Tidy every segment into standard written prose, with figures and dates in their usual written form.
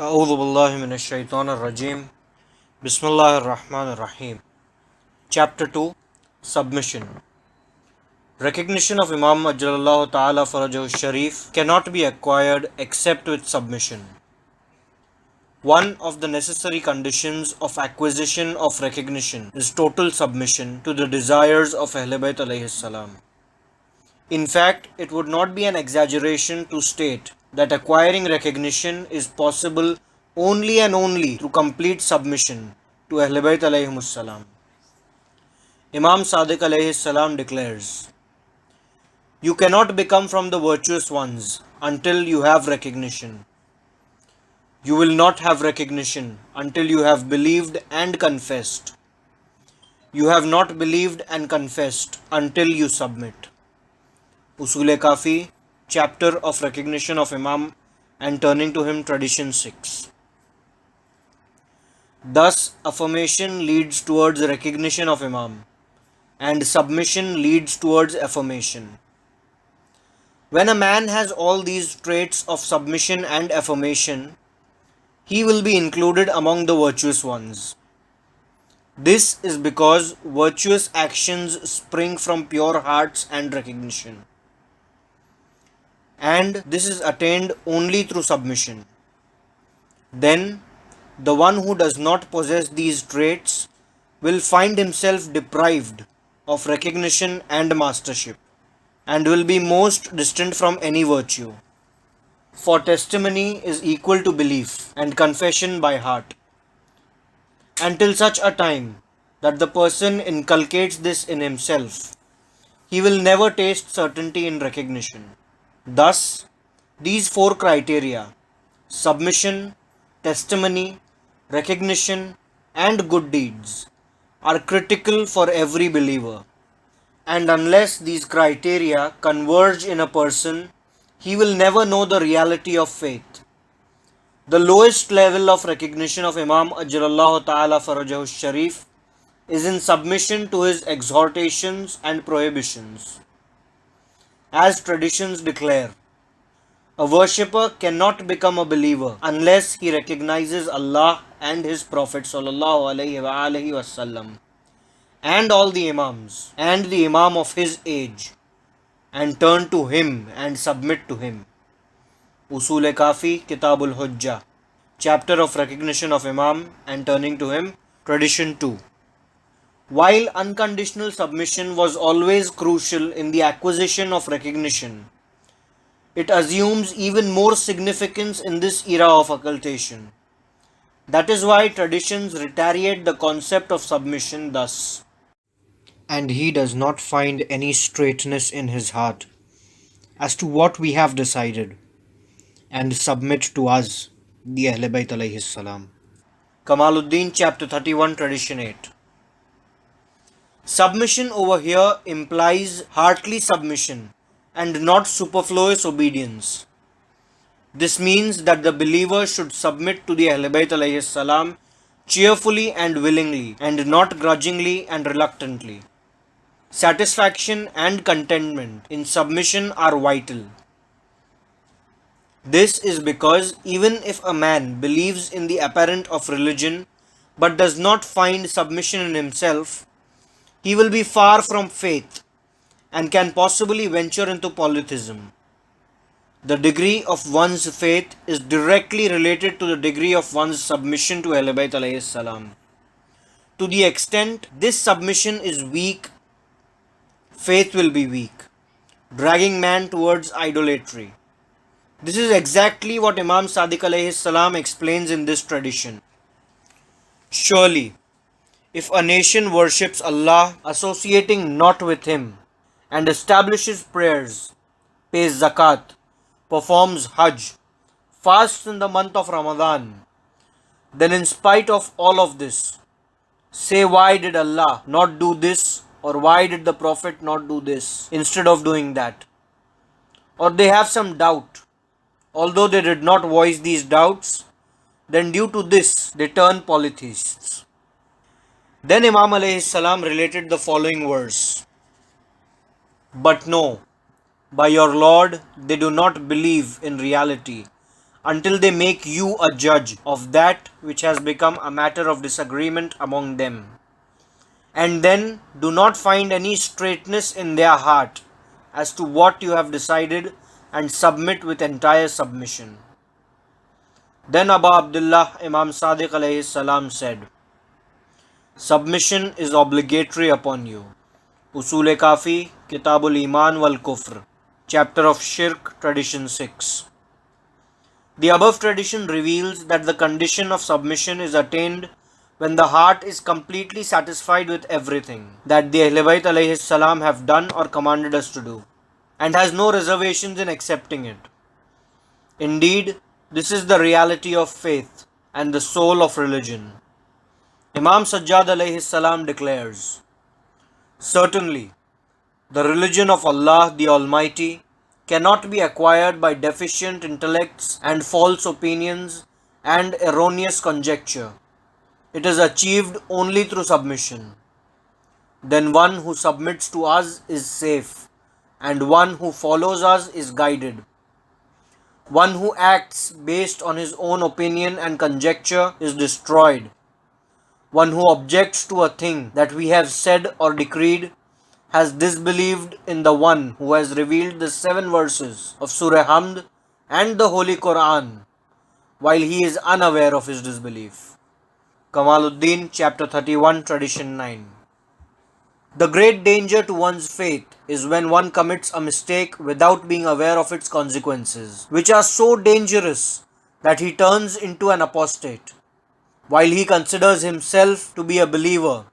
أعوذ بالله من الشيطان الرجيم بسم الله الرحمن الرحيم. Chapter 2, Submission. Recognition of Imam Ajjalallahu Ta'ala Farajahu Sharif cannot be acquired except with submission. One of the necessary conditions of acquisition of recognition is total submission to the desires of Ahlul Bayt alayhi salam. In fact, it would not be an exaggeration to state that acquiring recognition is possible only and only through complete submission to Ahlul Bayt alayhimus salam. Imam Sadiq alayhi salam declares, "You cannot become from the virtuous ones until you have recognition. You will not have recognition until you have believed and confessed. You have not believed and confessed until you submit." Usul-e-Kafi, Chapter of Recognition of Imam and Turning to Him, Tradition 6. Thus, affirmation leads towards recognition of Imam, and submission leads towards affirmation. When a man has all these traits of submission and affirmation, he will be included among the virtuous ones. This is because virtuous actions spring from pure hearts and recognition, and this is attained only through submission. Then, the one who does not possess these traits will find himself deprived of recognition and mastership, and will be most distant from any virtue. For testimony is equal to belief and confession by heart. Until such a time that the person inculcates this in himself, he will never taste certainty in recognition. Thus, these four criteria, submission, testimony, recognition, and good deeds, are critical for every believer. And unless these criteria converge in a person, he will never know the reality of faith. The lowest level of recognition of Imam Ajjalallahu Ta'ala Farajahu Sharif is in submission to his exhortations and prohibitions. As traditions declare, a worshipper cannot become a believer unless he recognizes Allah and His Prophet Sallallahu Alaihi Wasallam and all the Imams and the Imam of his age, and turn to him and submit to him. Usul-e-Kafi, Kitabul Hujjah, Chapter of Recognition of Imam and Turning to Him, Tradition 2. While unconditional submission was always crucial in the acquisition of recognition, it assumes even more significance in this era of occultation. That is why traditions reiterate the concept of submission thus: "And he does not find any straightness in his heart as to what we have decided, and submit to us, the Ahlul Bayt alayhi salam." Kamaluddin, Chapter 31, Tradition 8. Submission over here implies heartly submission and not superfluous obedience. This means that the believer should submit to the Ahlul Bayt alayhi salam cheerfully and willingly, and not grudgingly and reluctantly. Satisfaction and contentment in submission are vital. This is because even if a man believes in the apparent of religion but does not find submission in himself, he will be far from faith and can possibly venture into polytheism. The degree of one's faith is directly related to the degree of one's submission to Ahlul Bayt alayhi salam. To the extent this submission is weak, faith will be weak, dragging man towards idolatry. This is exactly what Imam Sadiq alayhi salam explains in this tradition. Surely, if a nation worships Allah, associating not with Him, and establishes prayers, pays zakat, performs Hajj, fasts in the month of Ramadan, then in spite of all of this, say, why did Allah not do this, or why did the Prophet not do this instead of doing that? Or they have some doubt, although they did not voice these doubts, then due to this they turn polytheists. Then Imam alayhi salam related the following verse: "But no, by your Lord they do not believe in reality until they make you a judge of that which has become a matter of disagreement among them. And then do not find any straightness in their heart as to what you have decided, and submit with entire submission. Then Abu Abdullah Imam Sadiq alayhi salam said, submission is obligatory upon you. Usul Kafi, Kitabul Iman wal Kufr, chapter of Shirk, tradition 6. The above tradition reveals that the condition of submission is attained when the heart is completely satisfied with everything that the Ahlul Bayt alayhi salam have done or commanded us to do, and has no reservations in accepting it. Indeed, this is the reality of faith and the soul of religion. Imam Sajjad alayhi salam declares, certainly, the religion of Allah the Almighty cannot be acquired by deficient intellects and false opinions and erroneous conjecture. It is achieved only through submission. Then one who submits to us is safe, and one who follows us is guided. One who acts based on his own opinion and conjecture is destroyed. One who objects to a thing that we have said or decreed has disbelieved in the one who has revealed the 7 verses of Surah Hamd and the Holy Quran, while he is unaware of his disbelief. Kamaluddin, chapter 31, tradition 9. The great danger to one's faith is when one commits a mistake without being aware of its consequences, which are so dangerous that he turns into an apostate, while he considers himself to be a believer.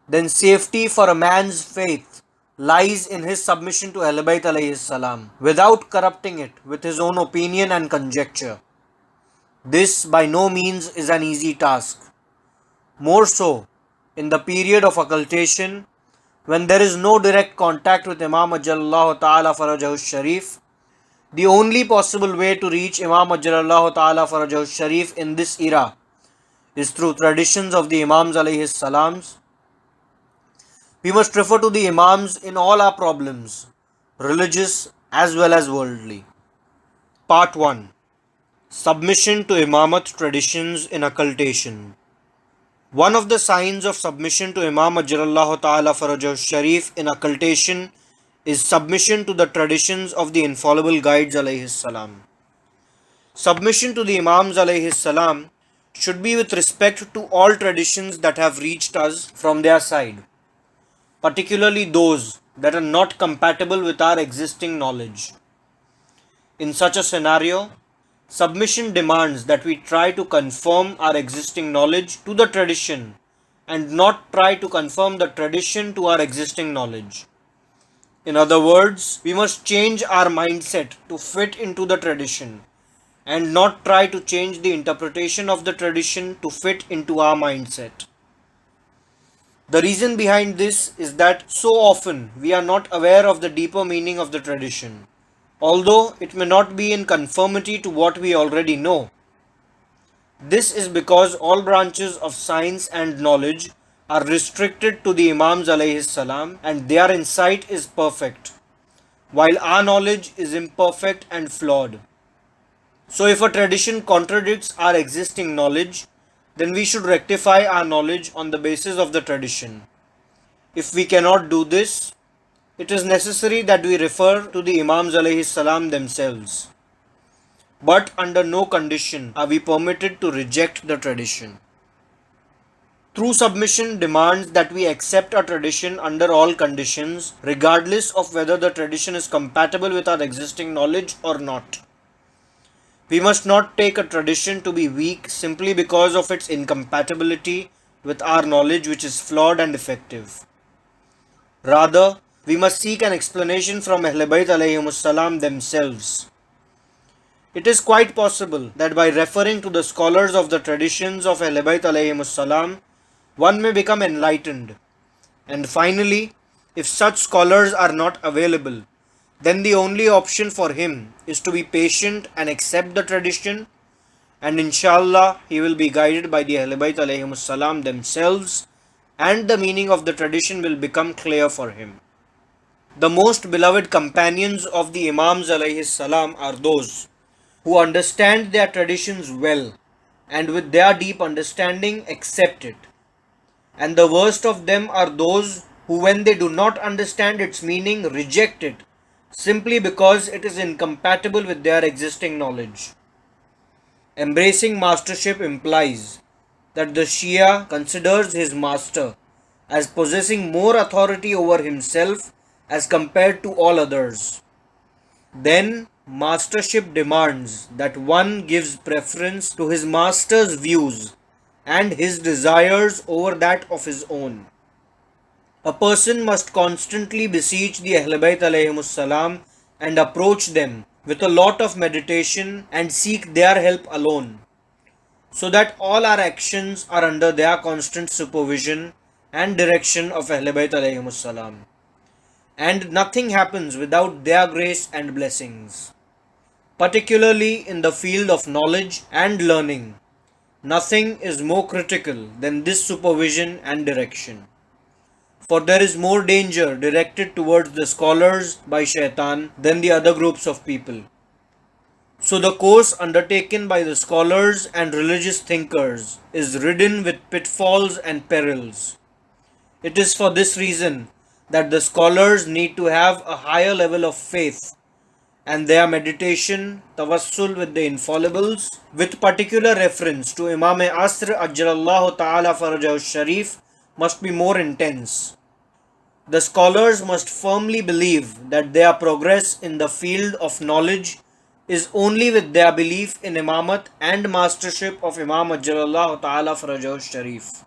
Then safety for a man's faith lies in his submission to Ahlul Bayt alayhi salam, without corrupting it with his own opinion and conjecture. This by no means is an easy task. More so in the period of occultation, when there is no direct contact with Imam Ajjallahu Ta'ala Farajahu Sharif. The only possible way to reach Imam Ajjallahu Ta'ala Farajahu Sharif in this era is through traditions of the Imams alayhi salams. We must refer to the Imams in all our problems, religious as well as worldly. Part 1. Submission to Imamat traditions in occultation. One of the signs of submission to Imam Ajjallahu Ta'ala Farajahu Sharif in occultation is submission to the traditions of the infallible guides alayhi salam. Submission to the Imams alayhi salam should be with respect to all traditions that have reached us from their side, particularly those that are not compatible with our existing knowledge. In such a scenario, submission demands that we try to conform our existing knowledge to the tradition and not try to conform the tradition to our existing knowledge. In other words, we must change our mindset to fit into the tradition and not try to change the interpretation of the tradition to fit into our mindset. The reason behind this is that so often we are not aware of the deeper meaning of the tradition, although it may not be in conformity to what we already know. This is because all branches of science and knowledge are restricted to the Imams alayhi salam and their insight is perfect, while our knowledge is imperfect and flawed. So if a tradition contradicts our existing knowledge, then we should rectify our knowledge on the basis of the tradition. If we cannot do this, it is necessary that we refer to the Imams alayhi salam themselves. But under no condition are we permitted to reject the tradition. True submission demands that we accept a tradition under all conditions, regardless of whether the tradition is compatible with our existing knowledge or not. We must not take a tradition to be weak simply because of its incompatibility with our knowledge, which is flawed and defective. Rather, we must seek an explanation from Ahlul Bayt alayhimus salam themselves. It is quite possible that by referring to the scholars of the traditions of Ahlul Bayt alayhimus salam, one may become enlightened. And finally, if such scholars are not available, then the only option for him is to be patient and accept the tradition, and inshallah he will be guided by the Ahlul Bayt alayhimus salam themselves, and the meaning of the tradition will become clear for him. The most beloved companions of the Imams alayhi salam are those who understand their traditions well and with their deep understanding accept it. And the worst of them are those who, when they do not understand its meaning, reject it simply because it is incompatible with their existing knowledge. Embracing mastership implies that the Shia considers his master as possessing more authority over himself as compared to all others. Then, mastership demands that one gives preference to his master's views and his desires over that of his own. A person must constantly beseech the Ahlul Bayt alayhimus salam and approach them with a lot of meditation and seek their help alone, so that all our actions are under their constant supervision and direction of Ahlul Bayt alayhimus salam, and nothing happens without their grace and blessings. Particularly in the field of knowledge and learning, nothing is more critical than this supervision and direction. For there is more danger directed towards the scholars by shaitan than the other groups of people. So the course undertaken by the scholars and religious thinkers is ridden with pitfalls and perils. It is for this reason that the scholars need to have a higher level of faith, and their meditation, tawassul with the infallibles, with particular reference to Imam Asr Ajjalallahu Ta'ala Farajahu Sharif, must be more intense. The scholars must firmly believe that their progress in the field of knowledge is only with their belief in Imamat and mastership of Imam Ajjalallahu Ta'ala Farajahu Sharif.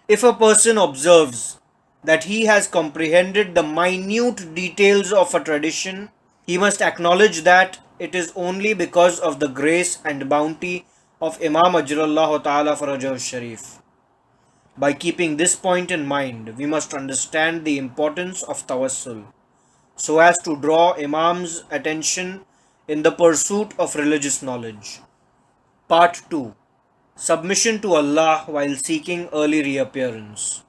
If a person observes that he has comprehended the minute details of a tradition, he must acknowledge that it is only because of the grace and bounty of Imam Ajjalallahu Ta'ala Farajahu Sharif. By keeping this point in mind, we must understand the importance of tawassul, so as to draw Imam's attention in the pursuit of religious knowledge. Part 2. Submission to Allah while seeking early reappearance.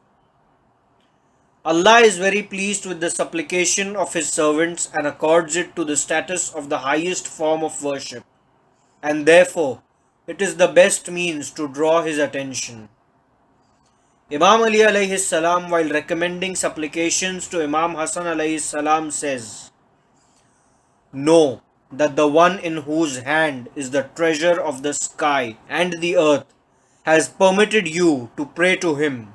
Allah is very pleased with the supplication of His servants and accords it to the status of the highest form of worship, and therefore it is the best means to draw His attention. Imam Ali alayhi salam, while recommending supplications to Imam Hassan alayhi salam, says, "Know that the one in whose hand is the treasure of the sky and the earth has permitted you to pray to him,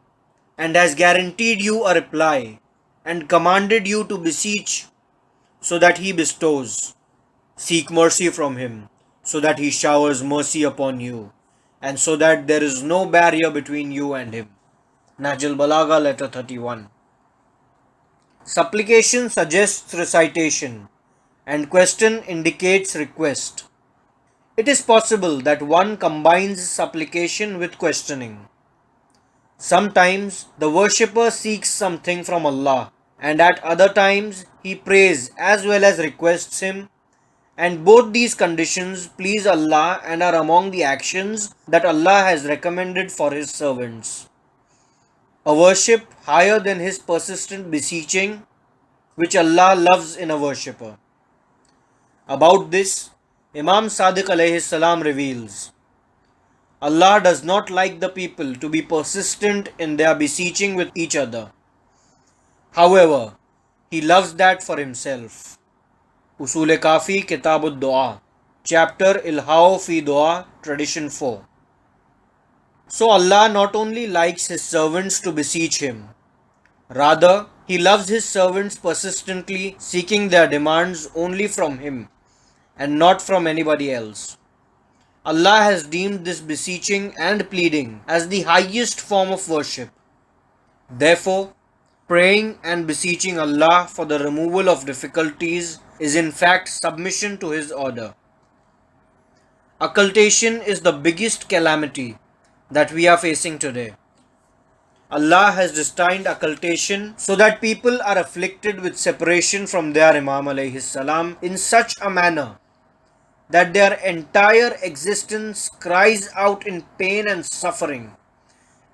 and has guaranteed you a reply, and commanded you to beseech so that he bestows. Seek mercy from him so that he showers mercy upon you, and so that there is no barrier between you and him." Nahjul Balagha, letter 31. Supplication suggests recitation, and question indicates request. It is possible that one combines supplication with questioning. Sometimes the worshipper seeks something from Allah, and at other times he prays as well as requests Him, and both these conditions please Allah and are among the actions that Allah has recommended for His servants. A worship higher than his persistent beseeching, which Allah loves in a worshipper. About this, Imam Sadiq alayhi salam reveals, Allah does not like the people to be persistent in their beseeching with each other. However, He loves that for Himself. Usul Kafi Kitabud Dua, Chapter Ilhao fi Dua, Tradition 4. So Allah not only likes His servants to beseech Him, rather He loves His servants persistently seeking their demands only from Him and not from anybody else. Allah has deemed this beseeching and pleading as the highest form of worship. Therefore, praying and beseeching Allah for the removal of difficulties is in fact submission to His order. Occultation is the biggest calamity that we are facing today. Allah has destined occultation so that people are afflicted with separation from their Imam alayhi salam in such a manner that their entire existence cries out in pain and suffering,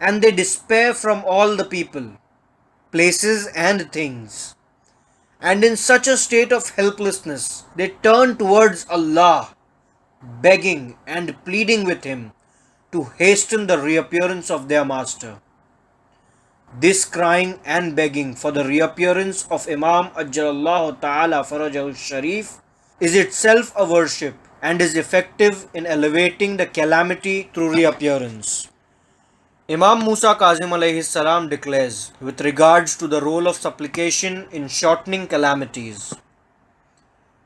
and they despair from all the people, places and things. And in such a state of helplessness, they turn towards Allah begging and pleading with him to hasten the reappearance of their master. This crying and begging for the reappearance of Imam Ajjalallahu Ta'ala Farajahu Sharif is itself a worship and is effective in elevating the calamity through reappearance. Imam Musa Kazim alayhi salam declares with regards to the role of supplication in shortening calamities.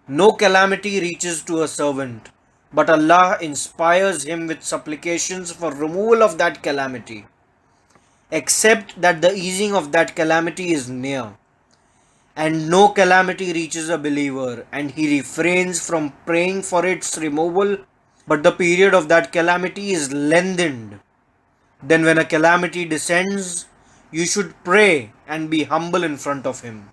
No calamity reaches to a servant, but Allah inspires him with supplications for removal of that calamity, except that the easing of that calamity is near. And no calamity reaches a believer, and he refrains from praying for its removal, but the period of that calamity is lengthened. Then, when a calamity descends, you should pray and be humble in front of him.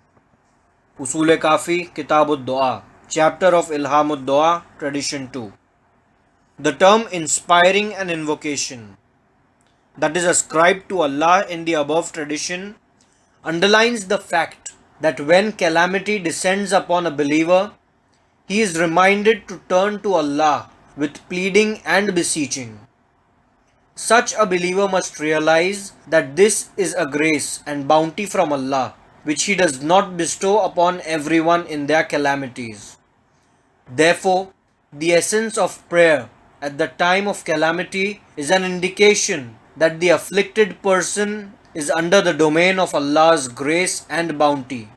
Usul Kafi, Kitab Dua, Chapter of Ilhamud Dua, Tradition 2. The term inspiring an invocation that is ascribed to Allah in the above tradition underlines the fact that when calamity descends upon a believer, he is reminded to turn to Allah with pleading and beseeching. Such a believer must realize that this is a grace and bounty from Allah, which He does not bestow upon everyone in their calamities. Therefore, the essence of prayer at the time of calamity is an indication that the afflicted person is under the domain of Allah's grace and bounty.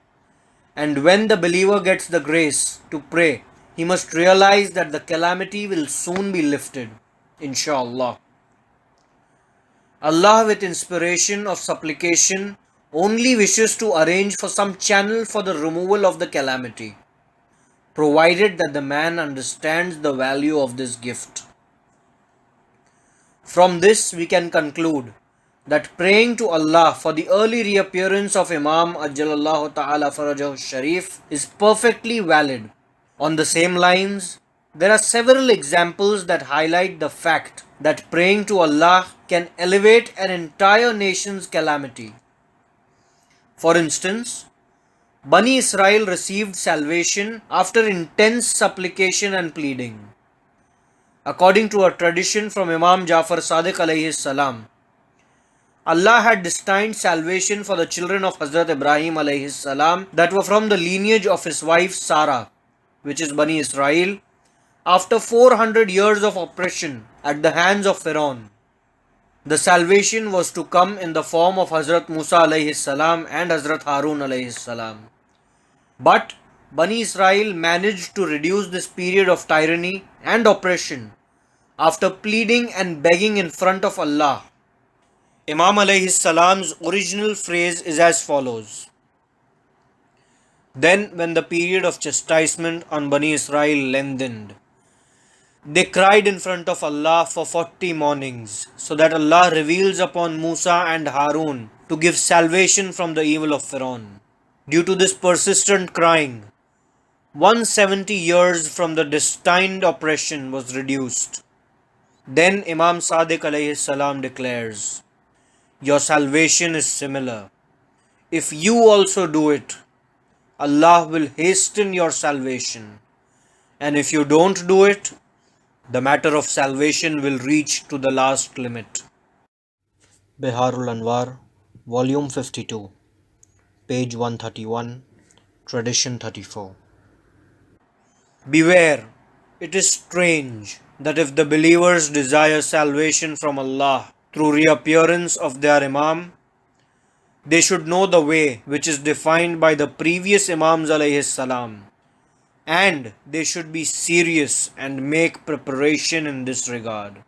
And when the believer gets the grace to pray, he must realize that the calamity will soon be lifted, inshallah. Allah, with inspiration of supplication, only wishes to arrange for some channel for the removal of the calamity, provided that the man understands the value of this gift. From this we can conclude that praying to Allah for the early reappearance of Imam Ajjalallahu Ta'ala Farajahu Sharif is perfectly valid. On the same lines, there are several examples that highlight the fact that praying to Allah can elevate an entire nation's calamity. For instance, Bani Israel received salvation after intense supplication and pleading. According to a tradition from Imam Jafar Sadiq alayhi salam, Allah had destined salvation for the children of Hazrat Ibrahim alayhi salam that were from the lineage of his wife Sarah, which is Bani Israel, after 400 years of oppression at the hands of Pharaoh. The salvation was to come in the form of Hazrat Musa alayhi salam and Hazrat Harun alayhi salam. But Bani Israel managed to reduce this period of tyranny and oppression after pleading and begging in front of Allah. Imam alayhi salam's original phrase is as follows: Then when the period of chastisement on Bani Israel lengthened, they cried in front of Allah for 40 mornings, so that Allah reveals upon Musa and Harun to give salvation from the evil of Pharaoh. Due to this persistent crying, 170 years from the destined oppression was reduced. Then Imam Sadiq alayhi salam declares, your salvation is similar. If you also do it, Allah will hasten your salvation. And if you don't do it, the matter of salvation will reach to the last limit. Biharul Anwar, Volume 52, page 131, Tradition 34. Beware, it is strange that if the believers desire salvation from Allah through reappearance of their Imam, they should know the way which is defined by the previous Imams alayhi salam, and they should be serious and make preparation in this regard.